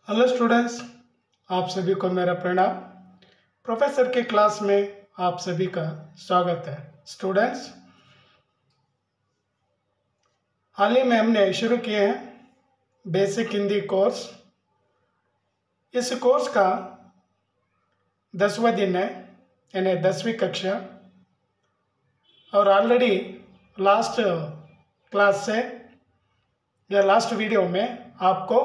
Hello students, आप सभी को मेरा प्रणाम। प्रोफेसर के क्लास में आप सभी का स्वागत है। स्टूडेंट्स, हाल ही में हमने शुरू किए हैं बेसिक हिंदी कोर्स। इस कोर्स का 10वां दिन है, यानी 10वीं कक्षा। और ऑलरेडी लास्ट क्लास से या लास्ट वीडियो में आपको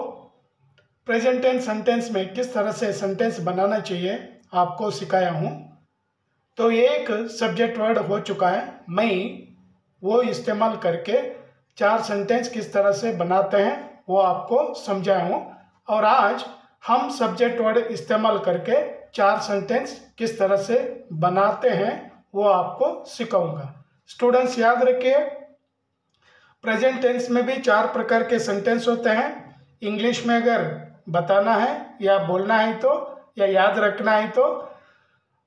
प्रेजेंट टेंस सेंटेंस में किस तरह से सेंटेंस बनाना चाहिए आपको सिखाया हूँ। तो एक सब्जेक्ट वर्ड हो चुका है, मैं वो इस्तेमाल करके 4 सेंटेंस किस तरह से बनाते हैं वो आपको समझाया हूँ। और आज हम सब्जेक्ट वर्ड इस्तेमाल करके 4 सेंटेंस किस तरह से बनाते हैं वो आपको सिखाऊंगा। स्टूडेंट्स याद रखिए, प्रेजेंट टेंस में भी 4 प्रकार के सेंटेंस होते हैं। इंग्लिश में अगर बताना है या बोलना है तो या याद रखना है तो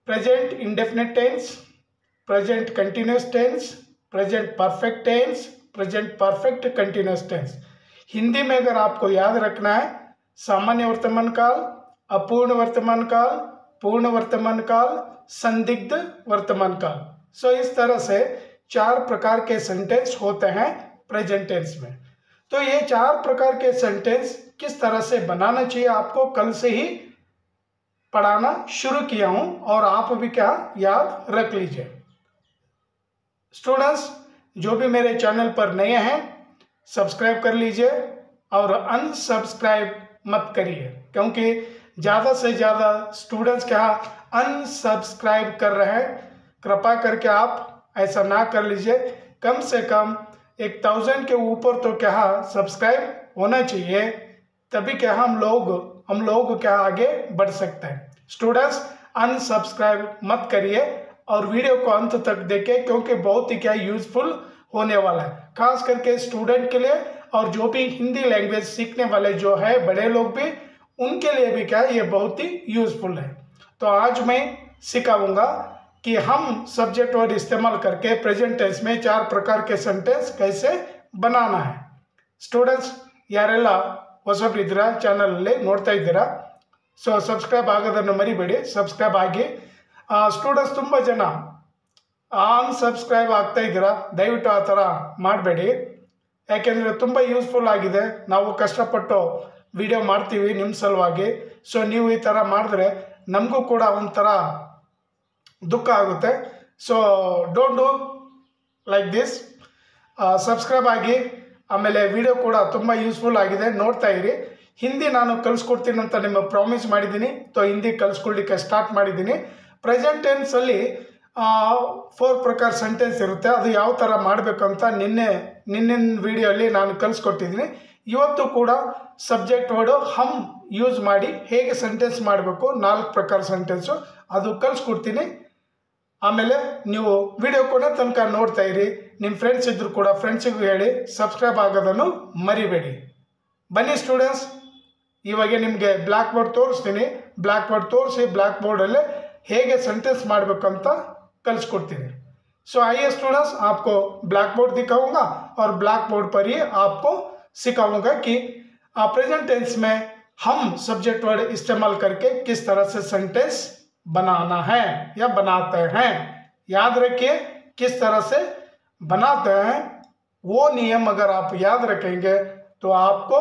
present indefinite tense, present continuous tense, present perfect tense, present perfect continuous tense. Hindi में अगर आपको याद रखना है सामान्य वर्तमान काल, अपूर्ण वर्तमान काल, पूर्ण वर्तमान काल, संदिग्ध वर्तमान काल। सो इस तरह से 4 प्रकार के सेंटेंस होते हैं प्रेजेंट टेंस में। तो ये 4 प्रकार के सेंटेंस किस तरह से बनाना चाहिए आपको कल से ही पढ़ाना शुरू किया हूं और आप भी क्या याद रख लीजिए। स्टूडेंट्स, जो भी मेरे चैनल पर नए हैं सब्सक्राइब कर लीजिए और अनसब्सक्राइब मत करिए, क्योंकि ज़्यादा से ज़्यादा स्टूडेंट्स क्या अनसब्सक्राइब कर रहे हैं। कृपा करके आप ऐसा ना कर लीजिए। कम से कम 1000 के ऊपर तो क्या सब्सक्राइब होना चाहिए, तभी क्या हम लोग क्या आगे बढ़ सकते हैं। स्टूडेंट्स, अनसब्सक्राइब मत करिए और वीडियो को अंत तक देखें, क्योंकि बहुत ही क्या यूजफुल होने वाला है, खास करके स्टूडेंट के लिए और जो भी हिंदी लैंग्वेज सीखने वाले जो है बड़े लोग भी, उनके लिए भी क्या ये बहुत ही यूजफुल है। तो आज मैं सिखाऊंगा कि हम सब्जेक्ट वर्ड इस्तेमाल करके प्रेजेंट टेंस में 4 प्रकार के सेंटेंस कैसे बनाना है। ಸ್ಟೂಡೆಂಟ್ಸ್ ಯಾರೆಲ್ಲ ಹೊಸಬ್ರಿದ್ದೀರಾ, ಚಾನಲಲ್ಲಿ ನೋಡ್ತಾ ಇದ್ದೀರಾ, ಸೊ ಸಬ್ಸ್ಕ್ರೈಬ್ ಆಗೋದನ್ನು ಮರಿಬೇಡಿ, ಸಬ್ಸ್ಕ್ರೈಬ್ ಆಗಿ। ಸ್ಟೂಡೆಂಟ್ಸ್ ತುಂಬ ಜನ ಅನ್ಸಬ್ಸ್ಕ್ರೈಬ್ ಆಗ್ತಾ ಇದ್ದೀರಾ, ದಯವಿಟ್ಟು ಆ ಥರ ಮಾಡಬೇಡಿ, ಯಾಕೆಂದರೆ ತುಂಬ ಯೂಸ್ಫುಲ್ ಆಗಿದೆ। ನಾವು ಕಷ್ಟಪಟ್ಟು ವಿಡಿಯೋ ಮಾಡ್ತೀವಿ ನಿಮ್ಮ ಸಲುವಾಗಿ। ಸೊ ನೀವು ಈ ಥರ ಮಾಡಿದ್ರೆ ನಮಗೂ ಕೂಡ ಒಂಥರ ದುಃಖ ಆಗುತ್ತೆ। So don't do like this, subscribe ಆಗಿ। ಆಮೇಲೆ ವಿಡಿಯೋ ಕೂಡ ತುಂಬ ಯೂಸ್ಫುಲ್ ಆಗಿದೆ, ನೋಡ್ತಾ ಇರಿ। ಹಿಂದಿ ನಾನು ಕಲಿಸ್ಕೊಡ್ತೀನಿ ಅಂತ ನಿಮಗೆ ಪ್ರಾಮಿಸ್ ಮಾಡಿದ್ದೀನಿ, ಸೊ ಹಿಂದಿ ಕಲಿಸ್ಕೊಡ್ಲಿಕ್ಕೆ ಸ್ಟಾರ್ಟ್ ಮಾಡಿದ್ದೀನಿ। ಪ್ರೆಸೆಂಟ್ ಟೆನ್ಸಲ್ಲಿ 4 ಪ್ರಕಾರ ಸೆಂಟೆನ್ಸ್ ಇರುತ್ತೆ, ಅದು ಯಾವ ಥರ ಮಾಡಬೇಕಂತ ನಿನ್ನೆ ವಿಡಿಯೋಲ್ಲಿ ನಾನು ಕಲಿಸ್ಕೊಟ್ಟಿದ್ದೀನಿ। ಇವತ್ತು ಕೂಡ ಸಬ್ಜೆಕ್ಟ್ ವರ್ಡು ಹಮ್ ಯೂಸ್ ಮಾಡಿ ಹೇಗೆ ಸೆಂಟೆನ್ಸ್ ಮಾಡಬೇಕು 4 ಪ್ರಕಾರ ಸೆಂಟೆನ್ಸು ಅದು ಕಲಿಸ್ಕೊಡ್ತೀನಿ। ಆಮೇಲೆ ನೀವು ವಿಡಿಯೋ ಕೂಡ ತನಕ ನೋಡ್ತಾ ಇರಿ, ನಿಮ್ಮ ಫ್ರೆಂಡ್ಸ್ ಇದ್ದರೂ ಕೂಡ ಫ್ರೆಂಡ್ಸಿಗೂ ಹೇಳಿ, ಸಬ್ಸ್ಕ್ರೈಬ್ ಆಗೋದನ್ನು ಮರಿಬೇಡಿ। ಬನ್ನಿ ಸ್ಟೂಡೆಂಟ್ಸ್, ಇವಾಗ ನಿಮಗೆ ಬ್ಲ್ಯಾಕ್ ಬೋರ್ಡ್ ತೋರಿಸ್ತೀನಿ, ಬ್ಲ್ಯಾಕ್ ಬೋರ್ಡ್ ತೋರಿಸಿ ಬ್ಲ್ಯಾಕ್ ಬೋರ್ಡಲ್ಲೇ ಹೇಗೆ सेंटेंस ಮಾಡಬೇಕಂತ ಕಲಿಸ್ಕೊಡ್ತೀನಿ। सो आइए स्टूडेंट्स, आपको ब्लैक बोर्ड दिखाऊंगा और ब्लैक बोर्ड पर ही आपको सिखाऊंगा कि प्रेजेंट टेंस में हम सब्जेक्ट वर्ड इस्तेमाल करके किस तरह से सेंटेंस बनाना है या बनाते हैं। याद रखिए, किस तरह से बनाते हैं वो नियम अगर आप याद रखेंगे तो आपको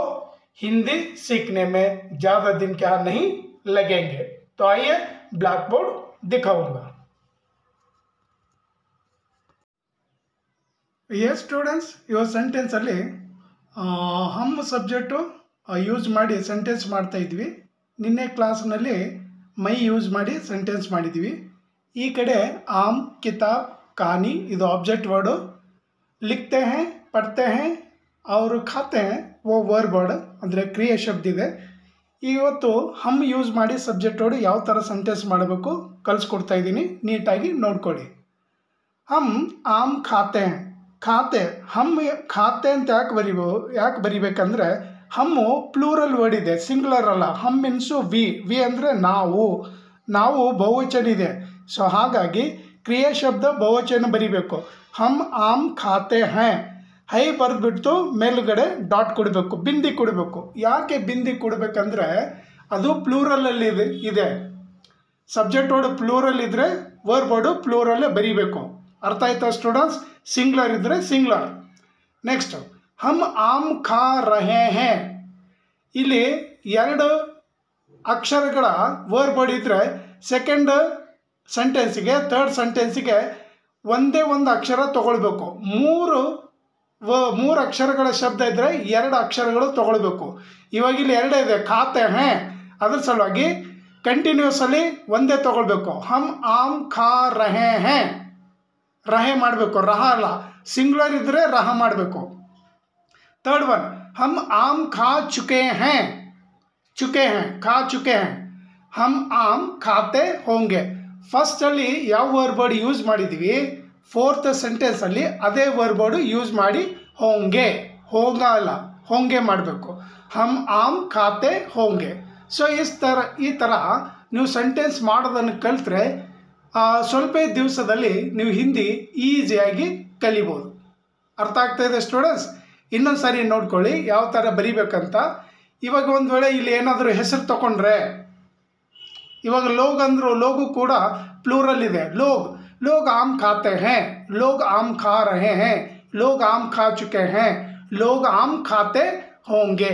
हिंदी सीखने में ज़्यादा दिन क्या नहीं लगेंगे। तो आइए ब्लैक बोर्ड दिखाऊंगा। ये स्टूडेंट्स, इव सेंटेंस ಅಲ್ಲಿ हम ಸಬ್ಜೆಕ್ಟು ಯೂಸ್ ಮಾಡಿ ಸೆಂಟೆನ್ಸ್ ಮಾಡ್ತಾ ಇದ್ವಿ। ನಿನ್ನೆ ಕ್ಲಾಸ್ನಲ್ಲಿ ಮೈ ಯೂಸ್ ಮಾಡಿ ಸೆಂಟೆನ್ಸ್ ಮಾಡಿದ್ವಿ। ಈ ಕಡೆ आम, किताब, कहानी ಇದು ऑब्जेक्ट वर्ड, लिखते हैं, पढ़ते हैं और खाते हैं वो वर्ब वर्ड ಅಂದರೆ ಕ್ರಿಯೆ ಶಬ್ದ ಇದೆ। ಇವತ್ತು ಹಮ್ ಯೂಸ್ ಮಾಡಿ ಸಬ್ಜೆಕ್ಟ್ ವರ್ಡ್ ಯಾವ ಥರ ಸೆಂಟೆನ್ಸ್ ಮಾಡಬೇಕು ಕಲಿಸ್ಕೊಡ್ತಾ ಇದ್ದೀನಿ, ನೀಟಾಗಿ ನೋಡ್ಕೊಳ್ಳಿ। ಹಮ್ ಆಮ್ ಖಾತೆ हैं, ಖಾತೆ ಹಮ್ ಖಾತೆ ಅಂತ ಯಾಕೆ ಬರಿಬೇಕಂದ್ರೆ ಹಮ್ಮು ಪ್ಲೂರಲ್ ವರ್ಡ್ ಇದೆ, ಸಿಂಗ್ಯುಲರ್ ಅಲ್ಲ। ಹಮ್ ಮೀನ್ಸು ವಿ ಅಂದರೆ ನಾವು ಬಹುವಚನ ಇದೆ। ಸೊ ಹಾಗಾಗಿ ಕ್ರಿಯೆ ಶಬ್ದ ಬಹುವಚನ ಬರಿಬೇಕು। ಹಮ್ ಆಮ್ ಖಾತೆ ಹ್ಯಾ, ಹೈ ಬರೆದ್ಬಿಟ್ಟು ಮೇಲುಗಡೆ ಡಾಟ್ ಕೊಡಬೇಕು, ಬಿಂದಿ ಕೊಡಬೇಕು. ಯಾಕೆ ಬಿಂದಿ ಕೊಡಬೇಕಂದ್ರೆ ಅದು ಪ್ಲೂರಲಲ್ಲಿ ಇದೆ. ಸಬ್ಜೆಕ್ಟ್ ವರ್ಡ್ ಪ್ಲೂರಲ್ ಇದ್ದರೆ ವರ್ಬ್ ವರ್ಡು ಪ್ಲೂರಲ್ಲೇ ಬರೀಬೇಕು. ಅರ್ಥ ಆಯ್ತಾ ಸ್ಟೂಡೆಂಟ್ಸ್? ಸಿಂಗ್ಲರ್ ಇದ್ದರೆ ಸಿಂಗ್ಲರ್. ನೆಕ್ಸ್ಟ್ ಹಮ್ ಆಮ್ ಖಾ ರಹೆ ಹೇ. ಇಲ್ಲಿ 2 ಅಕ್ಷರಗಳ ವರ್ಬ್ ವರ್ಡ್ ಇದ್ದರೆ ಸೆಕೆಂಡ್ ಸೆಂಟೆನ್ಸಿಗೆ ಥರ್ಡ್ ಸೆಂಟೆನ್ಸಿಗೆ ಒಂದೇ ಒಂದು ಅಕ್ಷರ ತಗೊಳ್ಬೇಕು. 3 ಅಕ್ಷರಗಳ ಶಬ್ದ ಇದ್ದರೆ 2 ಅಕ್ಷರಗಳು ತಗೊಳ್ಬೇಕು. ಇವಾಗ ಇಲ್ಲಿ 2 ಇದೆ, ಖಾತೆ ಹೇ, ಅದ್ರ ಸಲುವಾಗಿ ಕಂಟಿನ್ಯೂಸ್ ಅಲ್ಲಿ ಒಂದೇ ತಗೊಳ್ಬೇಕು. ಹಮ್ ಆಮ್ ಖಾ ರಹೆ ಹೇ, ರಹೆ ಮಾಡಬೇಕು, ರಹ ಅಲ್ಲ. ಸಿಂಗ್ಯುಲರ್ ಇದ್ದರೆ ರಹ ಮಾಡಬೇಕು. ಥರ್ಡ್ ಒನ್ ಹಮ್ ಆಮ್ ಖಾ ಚುಕೆ ಹೇ, ಚುಕೆ ಹೇ, ಖಾ ಚುಕೆ ಹೇ. ಹಮ್ ಆಮ್ ಖಾತೆ ಹೋಂಗೆ. ಫಸ್ಟಲ್ಲಿ ಯಾವ ವರ್ಬ್ ವರ್ಡ್ ಯೂಸ್ ಮಾಡಿದ್ದೀವಿ, ಫೋರ್ತ್ ಸೆಂಟೆನ್ಸಲ್ಲಿ ಅದೇ ವರ್ಬ್ ವರ್ಡ್ ಯೂಸ್ ಮಾಡಿ ಹೋಂಗೆ, ಹೋಗ ಅಲ್ಲ, ಹೋಂಗೆ ಮಾಡಬೇಕು. ಹಮ್ ಆಮ್ ಖಾತೆ ಹೋಂಗೆ. ಸೊ ಈ ಥರ ನೀವು ಸೆಂಟೆನ್ಸ್ ಮಾಡೋದನ್ನು ಕಲಿತ್ರೆ ಸ್ವಲ್ಪ ದಿವಸದಲ್ಲಿ ನೀವು ಹಿಂದಿ ಈಸಿಯಾಗಿ ಕಲಿಬೋದು. ಅರ್ಥ ಆಗ್ತಾ ಇದೆ ಸ್ಟೂಡೆಂಟ್ಸ್? ಇನ್ನೊಂದು ಸಾರಿ ನೋಡ್ಕೊಳ್ಳಿ ಯಾವ ಥರ ಬರಿಬೇಕಂತ. ಇವಾಗ ಒಂದು ವೇಳೆ ಇಲ್ಲಿ ಏನಾದರೂ ಹೆಸರು ತಗೊಂಡ್ರೆ, ಇವಾಗ ಲೋಗ್ ಅಂದರು, ಲೋಗು ಕೂಡ ಪ್ಲೂರಲ್ ಇದೆ. ಲೋಗ್, ಲೋಗ್ ಆಮ್ ಖಾತೆ ಹೇ, ಲೋಗ್ ಆಮ್ ಖಾ ರಹೆ ಹೇ, ಲೋಗ್ ಆಮ್ ಖಾ ಚುಕೆ ಹೇ, ಲೋಗ್ ಆಮ್ ಖಾತೆ ಹೋಂಗೆ.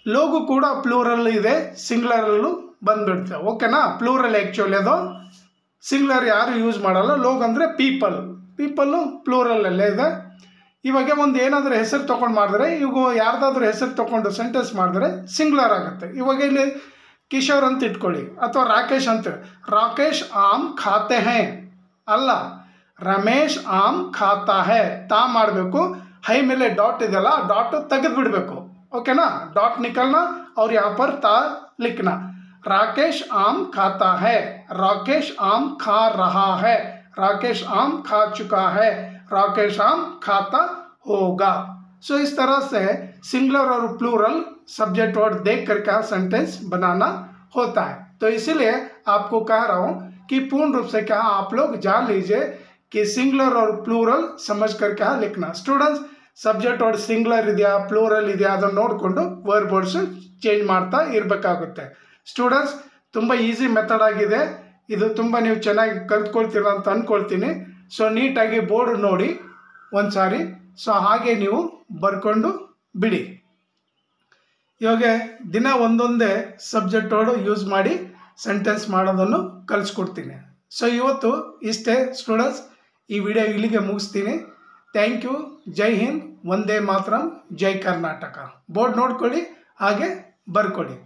ಲೋಗು ಕೂಡ ಪ್ಲೂರಲ್ ಇದೆ, ಸಿಂಗ್ಲರಲ್ಲೂ ಬಂದುಬಿಡುತ್ತೆ. ಓಕೆನಾ? ಪ್ಲೂರಲ್ ಆ್ಯಕ್ಚುಲಿ ಅದು, ಸಿಂಗ್ಲರ್ ಯಾರು ಯೂಸ್ ಮಾಡಲ್ಲ. ಲೋಗ್ ಅಂದರೆ ಪೀಪಲ್, ಪೀಪಲ್ಲು ಪ್ಲೂರಲ್ಲೇ ಇದೆ. ಇವಾಗ ಒಂದು ಏನಾದರೂ ಹೆಸರು ತೊಗೊಂಡು ಮಾಡಿದ್ರೆ, ಇವಾಗ ಯಾರ್ದಾದ್ರೂ ಹೆಸರು ತೊಗೊಂಡು ಸೆಂಟೆನ್ಸ್ ಮಾಡಿದ್ರೆ ಸಿಂಗ್ಲರ್ ಆಗುತ್ತೆ. ಇವಾಗ ಇಲ್ಲಿ ಕಿಶೋರ್ ಅಂತ ಇಟ್ಕೊಳ್ಳಿ, ಅಥವಾ ರಾಕೇಶ್ ಅಂತ. ರಾಕೇಶ್ ಆಮ್ ಖಾತೆ ಹೇ ಅಲ್ಲ, ರಮೇಶ್ ಆಮ್ ಖಾತಾ ಹೇ. ತಾ ಮಾಡಬೇಕು, ಹೈ ಮೇಲೆ ಡಾಟ್ ಇದೆಯಲ್ಲ, ಡಾಟ್ ತೆಗೆದು ಬಿಡಬೇಕು. ओके ना, डॉट निकलना और यहाँ पर ता लिखना। राकेश आम खाता है, राकेश आम खा रहा है, राकेश आम खा चुका है, राकेश आम खाता होगा। सो इस तरह से सिंगुलर और प्लूरल सब्जेक्ट वर्ड देख करके सेंटेंस बनाना होता है। तो इसीलिए आपको कह रहा हूँ कि पूर्ण रूप से क्या आप लोग जान लीजिए कि सिंगुलर और प्लूरल समझ कर क्या लिखना। स्टूडेंट्स सब्जेक्ट वर्ड सिंगुलर ಇದೆಯಾ ಪ್ಲೂರಲ್ ಇದೆಯಾ ಅದನ್ನು ನೋಡಿಕೊಂಡು ವರ್ಬ್ ವರ್ಡ್ಸ್ ಚೇಂಜ್ ಮಾಡ್ತಾ ಇರಬೇಕಾಗುತ್ತೆ। ಸ್ಟೂಡೆಂಟ್ಸ್ ತುಂಬ ಈಸಿ ಮೆಥಡ್ ಆಗಿದೆ ಇದು, ತುಂಬ ನೀವು ಚೆನ್ನಾಗಿ ಕಲ್ತ್ಕೊಳ್ತೀರಾ ಅಂತ ಅಂದ್ಕೊಳ್ತೀನಿ। ಸೊ ನೀಟಾಗಿ ಬೋರ್ಡ್ ನೋಡಿ ಒಂದ್ಸಾರಿ, ಸೊ ಹಾಗೆ ನೀವು ಬರ್ಕೊಂಡು ಬಿಡಿ। ಇವಾಗ ದಿನ ಒಂದೊಂದೇ ಸಬ್ಜೆಕ್ಟ್ ವರ್ಡ್ ಯೂಸ್ ಮಾಡಿ ಸೆಂಟೆನ್ಸ್ ಮಾಡೋದನ್ನು ಕಲಿಸ್ಕೊಡ್ತೀನಿ। ಸೊ ಇವತ್ತು ಇಷ್ಟೇ ಸ್ಟೂಡೆಂಟ್ಸ್, ಈ ವಿಡಿಯೋ ಇಲ್ಲಿಗೆ ಮುಗಿಸ್ತೀನಿ। Thank you, Jai Hind, Vande Mataram, Jai Karnataka. Board ನೋಡ್ಕೊಳ್ಳಿ, ಹಾಗೆ ಬರ್ಕೊಳ್ಳಿ।